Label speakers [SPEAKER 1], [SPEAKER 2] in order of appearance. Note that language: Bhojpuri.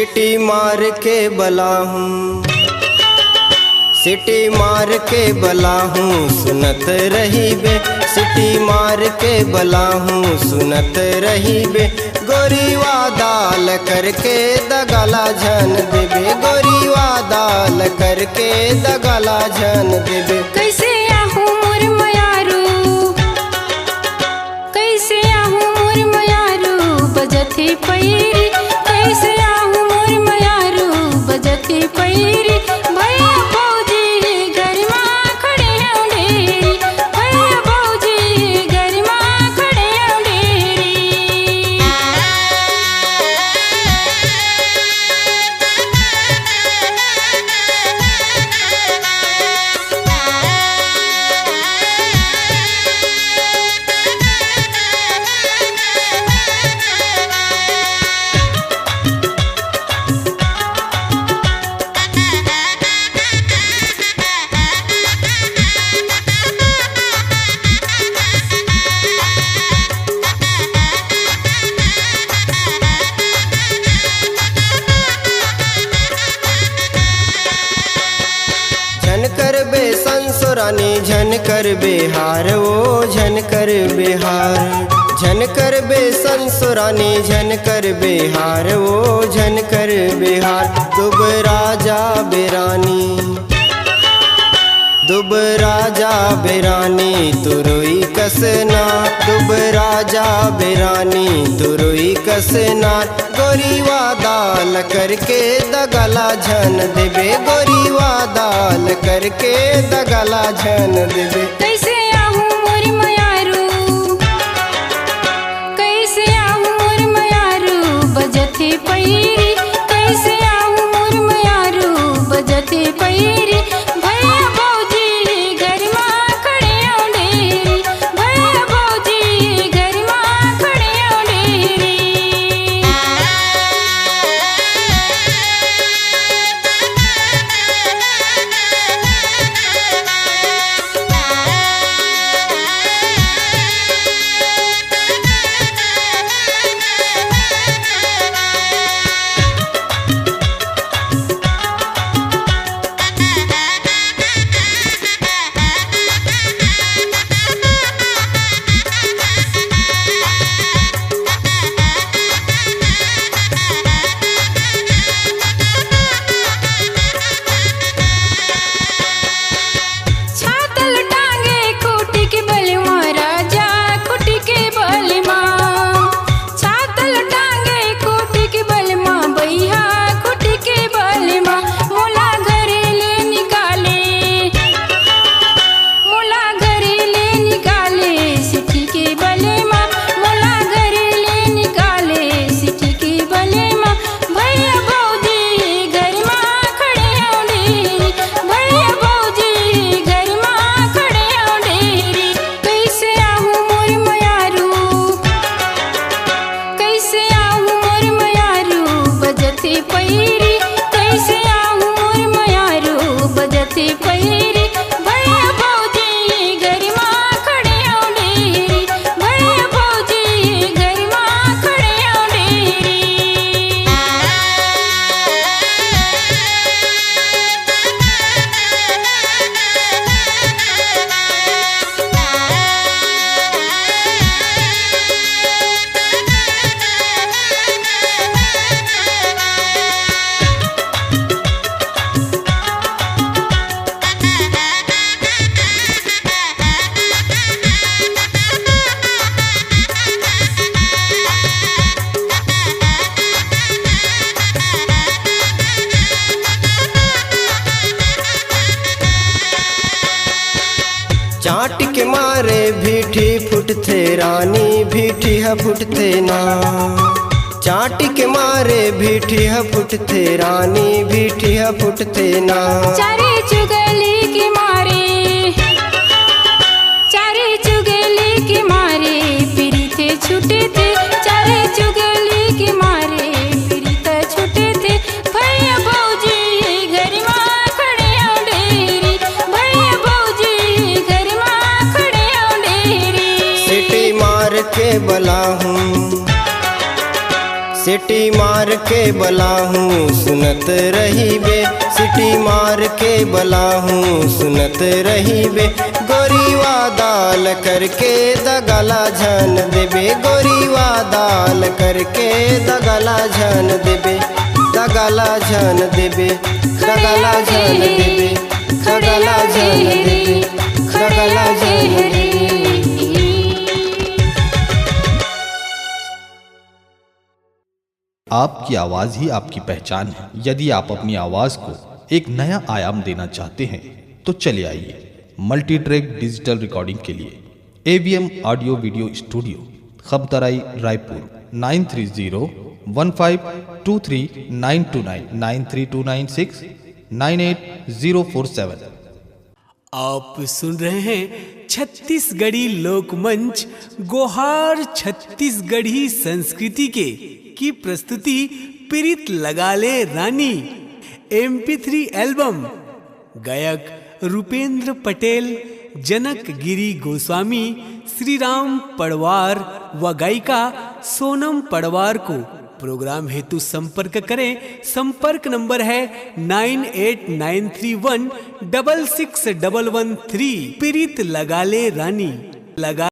[SPEAKER 1] सिटी मार के बला हूँ, सिटी मार के बला हूँ, सुनत रही बे। सिटी मार के बला हूँ, सुनत रही बे। गोरी वादाल करके दगला झन देबे, गोरी वादाल करके दगला झन देबे।
[SPEAKER 2] कैसे आहूँ मोर मयारू, कैसे आहूँ मोर मयारू, बजथे पैरी। कैसे आहूँ मोर मयारू, बजथे पैरी। भैया भौजी गरिमा खड़े हैं ढेरी, भैया भौजी गरिमा खड़े हैं ढेरी।
[SPEAKER 1] झन कर बे संसुरानी, झन कर बेहार, ओ झन कर बेहार। झन कर बे संसुरानी, झन कर बेहार, ओ झन कर बेहार। दुब राजा बेरानी, दुब राजा बेरानी, तुरुई कसना। दुब राजा बेरानी, तुरुई कसना। गोरी वादाल करके दगला झन देबे, गोरी वादाल करके दगला झन देबे।
[SPEAKER 2] कैसे आहूँ मोर मयारू, कैसे आहूँ मोर मयारू, बजथे पैरी। कैसे आहूँ मोर मयारू, बजथे पैरी। भैया भौजी गरिमा खड़े हैं ढेरी, भैया भौजी गरिमा खड़े हैं ढेरी। छातल टांगे खूटी के बलमा, राजा खूटी के बलमा। छातल टांगे खूटी के बलमा, भैया खूटी के बलमा। मोला घरे ले निकाले, मोला घरे ले निकाले, सिटी के बलमा। मोला घरे ले निकाले, सिटी के बलमा। भैया भौजी गरिमा खड़े हैं ढेरी, भैया भौजी गरिमा खड़े हैं ढेरी। कैसे आहूँ मोर मयारू, कैसे आहूँ मोर मयारू, बजथे पैरी। कैसे आहूँ मोर मयारू, बजथे पैरी। भैया भौजी गरिमा खड़े हैं ढेरी, भैया भौजी गरिमा खड़े हैं ढेरी।
[SPEAKER 1] चाट के मारे भीठी फुटथे रानी, भीठी ह फुटथे ना। चाट के मारे भीठी ह फुटथे रानी, भीठी ह फुटथे ना।
[SPEAKER 2] चारे चुगली के मारे, चारे चुगली के मारे, पीड़िते छूटे थे। चारे चुगली के मारे, पीड़िते छूटे थे। भैया भौजी गरिमा खड़े हैं ढेरी, भैया भौजी गरिमा खड़े हैं ढेरी।
[SPEAKER 1] सिटी मार के बला हूँ, सिटी मार मार के बलाहूँ सुनत रही बे, सिटी मार के बलाहूँ सुनत रही बे। गोरी वादाल करके दगला झन देबे, गोरी वादाल करके दगला झन देबे, दगला झन देबे, दगला झन देबे, दगला झन देबे, दगला झन देबे।
[SPEAKER 3] आपकी आवाज ही आपकी पहचान है। यदि आप अपनी आवाज को एक नया आयाम देना चाहते हैं तो चले आइए मल्टी ट्रैक डिजिटल रिकॉर्डिंग के लिए AVM audio video studio, Khabtarai, Raipur 9301523929 9329698047।
[SPEAKER 4] आप सुन रहे हैं छत्तीसगढ़ी लोकमंच गोहार छत्तीसगढ़ी संस्कृति की प्रस्तुति पीरित लगाले रानी MP3 एल्बम। गायक रूपेंद्र पटेल, जनक गिरी गोस्वामी, श्री राम पड़वार व गायिका सोनम पड़वार को। प्रोग्राम हेतु संपर्क करें। संपर्क नंबर है 9893166113। पीरित लगाले रानी लगा